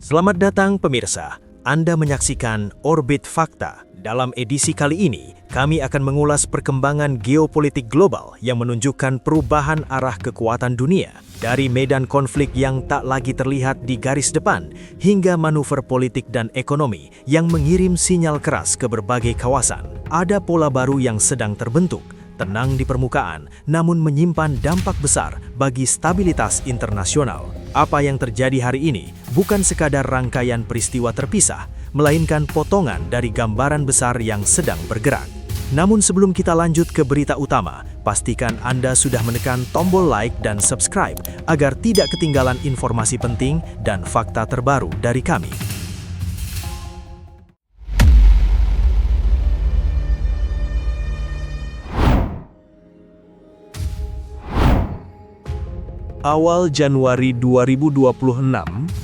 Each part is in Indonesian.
Selamat datang pemirsa, Anda menyaksikan Orbit Fakta. Dalam edisi kali ini, kami akan mengulas perkembangan geopolitik global yang menunjukkan perubahan arah kekuatan dunia. Dari medan konflik yang tak lagi terlihat di garis depan, hingga manuver politik dan ekonomi yang mengirim sinyal keras ke berbagai kawasan. Ada pola baru yang sedang terbentuk, tenang di permukaan, namun menyimpan dampak besar bagi stabilitas internasional. Apa yang terjadi hari ini bukan sekadar rangkaian peristiwa terpisah, melainkan potongan dari gambaran besar yang sedang bergerak. Namun sebelum kita lanjut ke berita utama, pastikan Anda sudah menekan tombol like dan subscribe agar tidak ketinggalan informasi penting dan fakta terbaru dari kami. Awal Januari 2026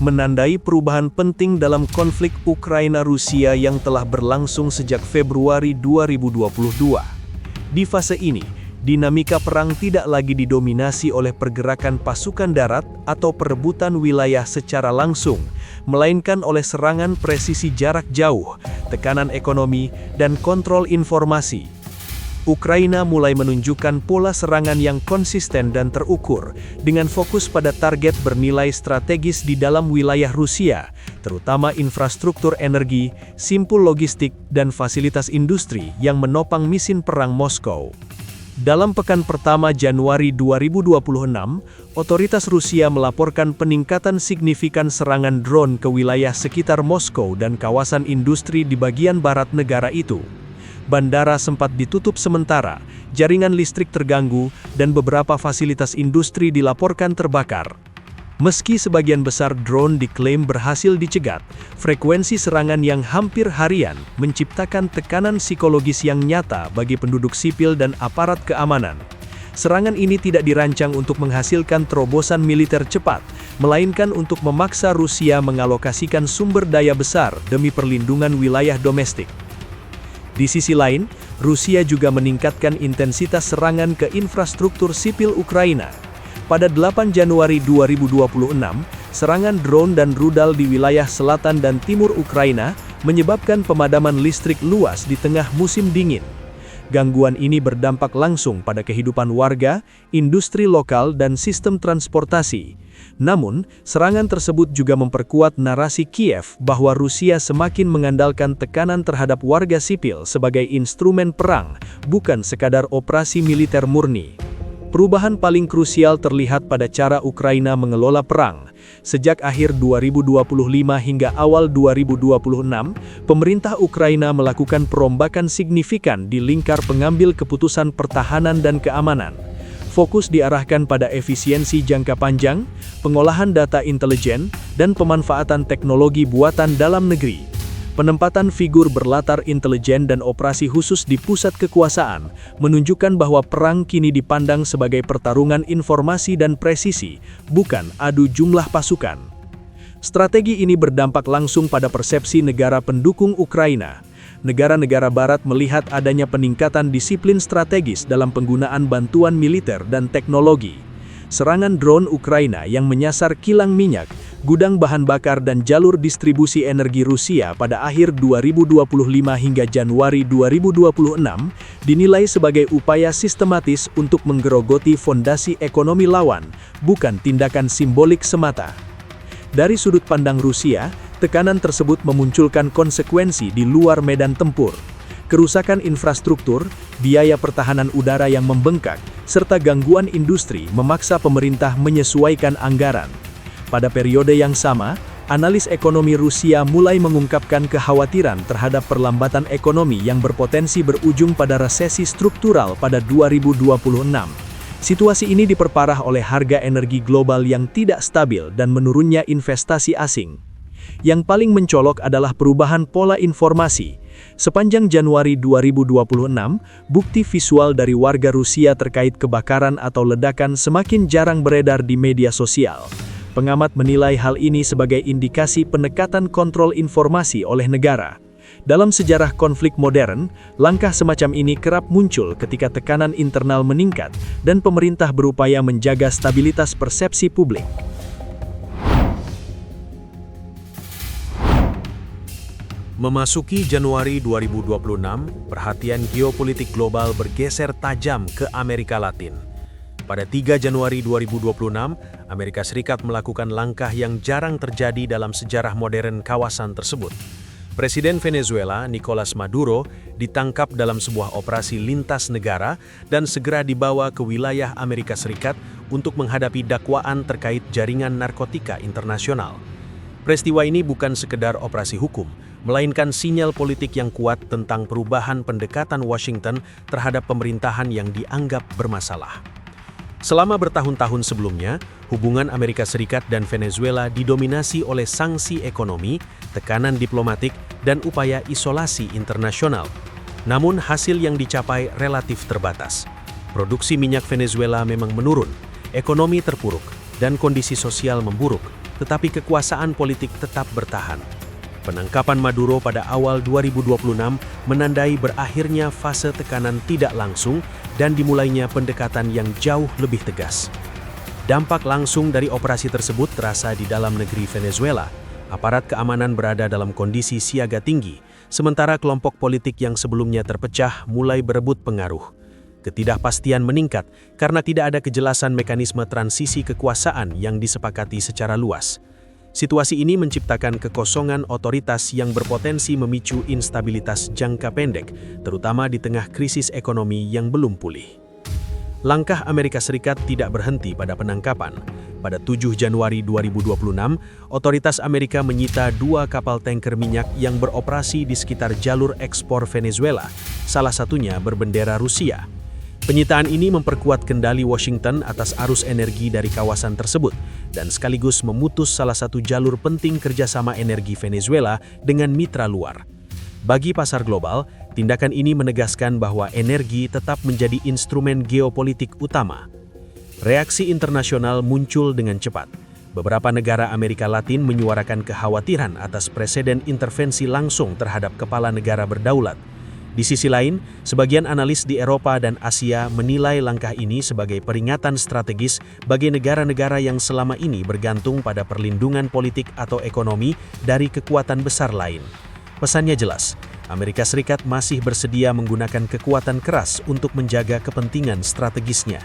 menandai perubahan penting dalam konflik Ukraina-Rusia yang telah berlangsung sejak Februari 2022. Di fase ini, dinamika perang tidak lagi didominasi oleh pergerakan pasukan darat atau perebutan wilayah secara langsung, melainkan oleh serangan presisi jarak jauh, tekanan ekonomi, dan kontrol informasi. Ukraina mulai menunjukkan pola serangan yang konsisten dan terukur, dengan fokus pada target bernilai strategis di dalam wilayah Rusia, terutama infrastruktur energi, simpul logistik, dan fasilitas industri yang menopang mesin perang Moskow. Dalam pekan pertama Januari 2026, otoritas Rusia melaporkan peningkatan signifikan serangan drone ke wilayah sekitar Moskow dan kawasan industri di bagian barat negara itu. Bandara sempat ditutup sementara, jaringan listrik terganggu, dan beberapa fasilitas industri dilaporkan terbakar. Meski sebagian besar drone diklaim berhasil dicegat, frekuensi serangan yang hampir harian menciptakan tekanan psikologis yang nyata bagi penduduk sipil dan aparat keamanan. Serangan ini tidak dirancang untuk menghasilkan terobosan militer cepat, melainkan untuk memaksa Rusia mengalokasikan sumber daya besar demi perlindungan wilayah domestik. Di sisi lain, Rusia juga meningkatkan intensitas serangan ke infrastruktur sipil Ukraina. Pada 8 Januari 2026, serangan drone dan rudal di wilayah selatan dan timur Ukraina menyebabkan pemadaman listrik luas di tengah musim dingin. Gangguan ini berdampak langsung pada kehidupan warga, industri lokal, dan sistem transportasi. Namun, serangan tersebut juga memperkuat narasi Kiev bahwa Rusia semakin mengandalkan tekanan terhadap warga sipil sebagai instrumen perang, bukan sekadar operasi militer murni. Perubahan paling krusial terlihat pada cara Ukraina mengelola perang. Sejak akhir 2025 hingga awal 2026, pemerintah Ukraina melakukan perombakan signifikan di lingkar pengambil keputusan pertahanan dan keamanan. Fokus diarahkan pada efisiensi jangka panjang, pengolahan data intelijen, dan pemanfaatan teknologi buatan dalam negeri. Penempatan figur berlatar intelijen dan operasi khusus di pusat kekuasaan menunjukkan bahwa perang kini dipandang sebagai pertarungan informasi dan presisi, bukan adu jumlah pasukan. Strategi ini berdampak langsung pada persepsi negara pendukung Ukraina. Negara-negara Barat melihat adanya peningkatan disiplin strategis dalam penggunaan bantuan militer dan teknologi. Serangan drone Ukraina yang menyasar kilang minyak, gudang bahan bakar dan jalur distribusi energi Rusia pada akhir 2025 hingga Januari 2026 dinilai sebagai upaya sistematis untuk menggerogoti fondasi ekonomi lawan, bukan tindakan simbolik semata. Dari sudut pandang Rusia, tekanan tersebut memunculkan konsekuensi di luar medan tempur. Kerusakan infrastruktur, biaya pertahanan udara yang membengkak, serta gangguan industri memaksa pemerintah menyesuaikan anggaran. Pada periode yang sama, analis ekonomi Rusia mulai mengungkapkan kekhawatiran terhadap perlambatan ekonomi yang berpotensi berujung pada resesi struktural pada 2026. Situasi ini diperparah oleh harga energi global yang tidak stabil dan menurunnya investasi asing. Yang paling mencolok adalah perubahan pola informasi. Sepanjang Januari 2026, bukti visual dari warga Rusia terkait kebakaran atau ledakan semakin jarang beredar di media sosial. Pengamat menilai hal ini sebagai indikasi penekatan kontrol informasi oleh negara. Dalam sejarah konflik modern, langkah semacam ini kerap muncul ketika tekanan internal meningkat dan pemerintah berupaya menjaga stabilitas persepsi publik. Memasuki Januari 2026, perhatian geopolitik global bergeser tajam ke Amerika Latin. Pada 3 Januari 2026, Amerika Serikat melakukan langkah yang jarang terjadi dalam sejarah modern kawasan tersebut. Presiden Venezuela, Nicolas Maduro, ditangkap dalam sebuah operasi lintas negara dan segera dibawa ke wilayah Amerika Serikat untuk menghadapi dakwaan terkait jaringan narkotika internasional. Peristiwa ini bukan sekedar operasi hukum, melainkan sinyal politik yang kuat tentang perubahan pendekatan Washington terhadap pemerintahan yang dianggap bermasalah. Selama bertahun-tahun sebelumnya, hubungan Amerika Serikat dan Venezuela didominasi oleh sanksi ekonomi, tekanan diplomatik, dan upaya isolasi internasional. Namun hasil yang dicapai relatif terbatas. Produksi minyak Venezuela memang menurun, ekonomi terpuruk, dan kondisi sosial memburuk, tetapi kekuasaan politik tetap bertahan. Penangkapan Maduro pada awal 2026 menandai berakhirnya fase tekanan tidak langsung dan dimulainya pendekatan yang jauh lebih tegas. Dampak langsung dari operasi tersebut terasa di dalam negeri Venezuela. Aparat keamanan berada dalam kondisi siaga tinggi, sementara kelompok politik yang sebelumnya terpecah mulai berebut pengaruh. Ketidakpastian meningkat karena tidak ada kejelasan mekanisme transisi kekuasaan yang disepakati secara luas. Situasi ini menciptakan kekosongan otoritas yang berpotensi memicu instabilitas jangka pendek, terutama di tengah krisis ekonomi yang belum pulih. Langkah Amerika Serikat tidak berhenti pada penangkapan. Pada 7 Januari 2026, otoritas Amerika menyita 2 kapal tanker minyak yang beroperasi di sekitar jalur ekspor Venezuela, salah satunya berbendera Rusia. Penyitaan ini memperkuat kendali Washington atas arus energi dari kawasan tersebut dan sekaligus memutus salah satu jalur penting kerjasama energi Venezuela dengan mitra luar. Bagi pasar global, tindakan ini menegaskan bahwa energi tetap menjadi instrumen geopolitik utama. Reaksi internasional muncul dengan cepat. Beberapa negara Amerika Latin menyuarakan kekhawatiran atas preseden intervensi langsung terhadap kepala negara berdaulat. Di sisi lain, sebagian analis di Eropa dan Asia menilai langkah ini sebagai peringatan strategis bagi negara-negara yang selama ini bergantung pada perlindungan politik atau ekonomi dari kekuatan besar lain. Pesannya jelas, Amerika Serikat masih bersedia menggunakan kekuatan keras untuk menjaga kepentingan strategisnya.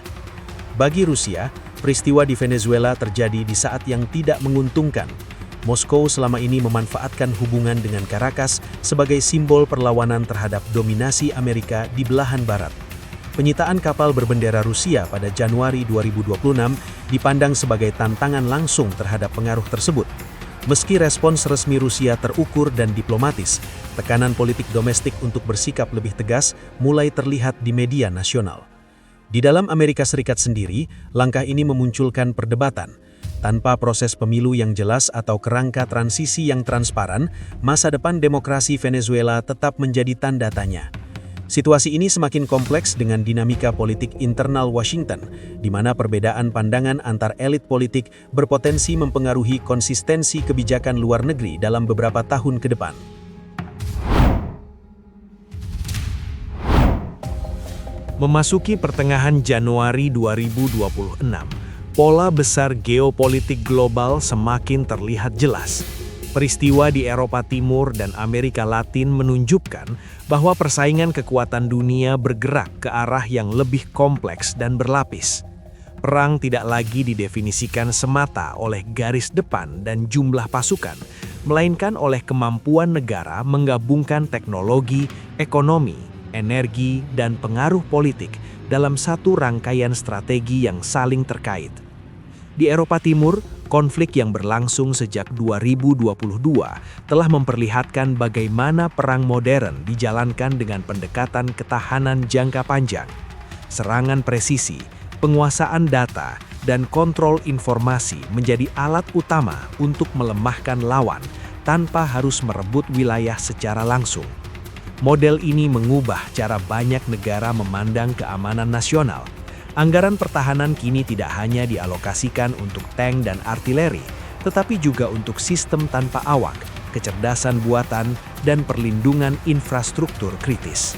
Bagi Rusia, peristiwa di Venezuela terjadi di saat yang tidak menguntungkan. Moskow selama ini memanfaatkan hubungan dengan Caracas sebagai simbol perlawanan terhadap dominasi Amerika di belahan barat. Penyitaan kapal berbendera Rusia pada Januari 2026 dipandang sebagai tantangan langsung terhadap pengaruh tersebut. Meski respons resmi Rusia terukur dan diplomatis, tekanan politik domestik untuk bersikap lebih tegas mulai terlihat di media nasional. Di dalam Amerika Serikat sendiri, langkah ini memunculkan perdebatan. Tanpa proses pemilu yang jelas atau kerangka transisi yang transparan, masa depan demokrasi Venezuela tetap menjadi tanda tanya. Situasi ini semakin kompleks dengan dinamika politik internal Washington, di mana perbedaan pandangan antar elit politik berpotensi mempengaruhi konsistensi kebijakan luar negeri dalam beberapa tahun ke depan. Memasuki pertengahan Januari 2026, pola besar geopolitik global semakin terlihat jelas. Peristiwa di Eropa Timur dan Amerika Latin menunjukkan bahwa persaingan kekuatan dunia bergerak ke arah yang lebih kompleks dan berlapis. Perang tidak lagi didefinisikan semata oleh garis depan dan jumlah pasukan, melainkan oleh kemampuan negara menggabungkan teknologi, ekonomi, energi, dan pengaruh politik dalam satu rangkaian strategi yang saling terkait. Di Eropa Timur, konflik yang berlangsung sejak 2022 telah memperlihatkan bagaimana perang modern dijalankan dengan pendekatan ketahanan jangka panjang, serangan presisi, penguasaan data, dan kontrol informasi menjadi alat utama untuk melemahkan lawan tanpa harus merebut wilayah secara langsung. Model ini mengubah cara banyak negara memandang keamanan nasional. Anggaran pertahanan kini tidak hanya dialokasikan untuk tank dan artileri, tetapi juga untuk sistem tanpa awak, kecerdasan buatan, dan perlindungan infrastruktur kritis.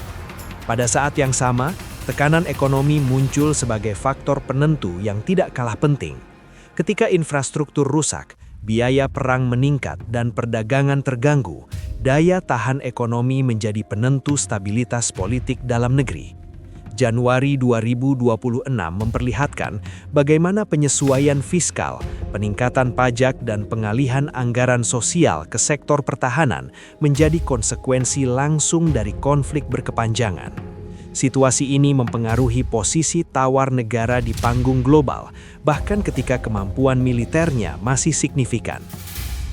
Pada saat yang sama, tekanan ekonomi muncul sebagai faktor penentu yang tidak kalah penting. Ketika infrastruktur rusak, biaya perang meningkat dan perdagangan terganggu, daya tahan ekonomi menjadi penentu stabilitas politik dalam negeri. Januari 2026 memperlihatkan bagaimana penyesuaian fiskal, peningkatan pajak dan pengalihan anggaran sosial ke sektor pertahanan menjadi konsekuensi langsung dari konflik berkepanjangan. Situasi ini mempengaruhi posisi tawar negara di panggung global, bahkan ketika kemampuan militernya masih signifikan.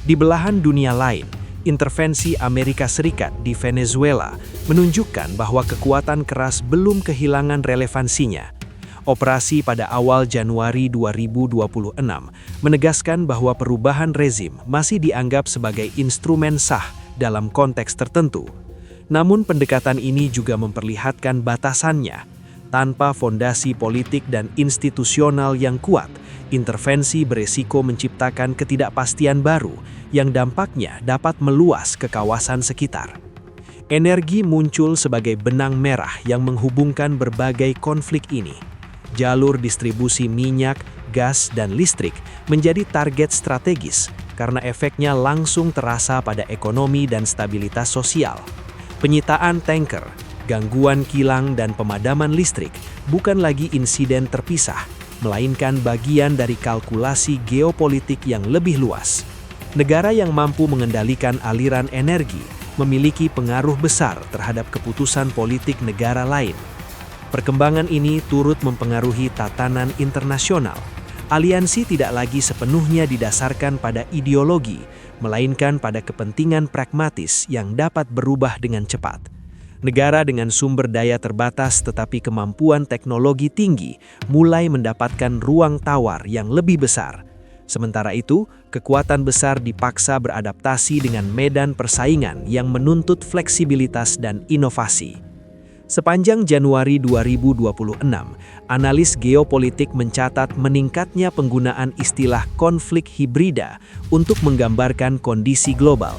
Di belahan dunia lain, intervensi Amerika Serikat di Venezuela menunjukkan bahwa kekuatan keras belum kehilangan relevansinya. Operasi pada awal Januari 2026 menegaskan bahwa perubahan rezim masih dianggap sebagai instrumen sah dalam konteks tertentu. Namun pendekatan ini juga memperlihatkan batasannya. Tanpa fondasi politik dan institusional yang kuat, intervensi beresiko menciptakan ketidakpastian baru yang dampaknya dapat meluas ke kawasan sekitar. Energi muncul sebagai benang merah yang menghubungkan berbagai konflik ini. Jalur distribusi minyak, gas, dan listrik menjadi target strategis karena efeknya langsung terasa pada ekonomi dan stabilitas sosial. Penyitaan tanker, gangguan kilang, dan pemadaman listrik bukan lagi insiden terpisah, melainkan bagian dari kalkulasi geopolitik yang lebih luas. Negara yang mampu mengendalikan aliran energi memiliki pengaruh besar terhadap keputusan politik negara lain. Perkembangan ini turut mempengaruhi tatanan internasional. Aliansi tidak lagi sepenuhnya didasarkan pada ideologi, melainkan pada kepentingan pragmatis yang dapat berubah dengan cepat. Negara dengan sumber daya terbatas tetapi kemampuan teknologi tinggi mulai mendapatkan ruang tawar yang lebih besar. Sementara itu, kekuatan besar dipaksa beradaptasi dengan medan persaingan yang menuntut fleksibilitas dan inovasi. Sepanjang Januari 2026, analis geopolitik mencatat meningkatnya penggunaan istilah konflik hibrida untuk menggambarkan kondisi global.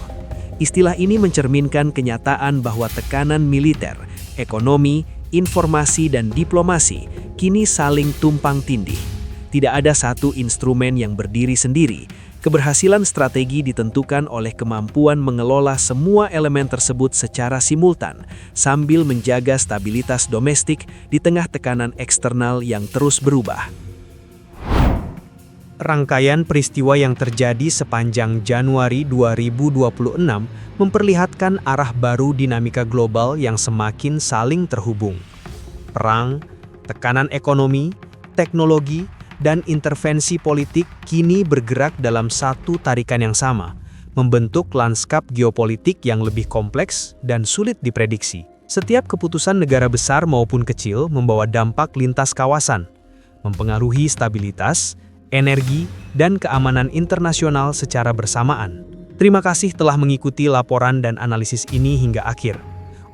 Istilah ini mencerminkan kenyataan bahwa tekanan militer, ekonomi, informasi, dan diplomasi kini saling tumpang tindih. Tidak ada satu instrumen yang berdiri sendiri. Keberhasilan strategi ditentukan oleh kemampuan mengelola semua elemen tersebut secara simultan, sambil menjaga stabilitas domestik di tengah tekanan eksternal yang terus berubah. Rangkaian peristiwa yang terjadi sepanjang Januari 2026 memperlihatkan arah baru dinamika global yang semakin saling terhubung. Perang, tekanan ekonomi, teknologi, dan intervensi politik kini bergerak dalam satu tarikan yang sama, membentuk lanskap geopolitik yang lebih kompleks dan sulit diprediksi. Setiap keputusan negara besar maupun kecil membawa dampak lintas kawasan, mempengaruhi stabilitas, energi, dan keamanan internasional secara bersamaan. Terima kasih telah mengikuti laporan dan analisis ini hingga akhir.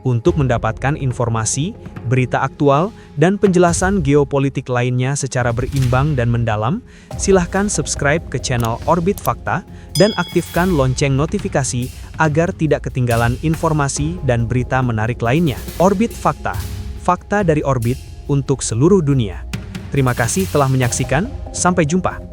Untuk mendapatkan informasi, berita aktual, dan penjelasan geopolitik lainnya secara berimbang dan mendalam, silahkan subscribe ke channel Orbit Fakta dan aktifkan lonceng notifikasi agar tidak ketinggalan informasi dan berita menarik lainnya. Orbit Fakta, fakta dari orbit untuk seluruh dunia. Terima kasih telah menyaksikan, sampai jumpa.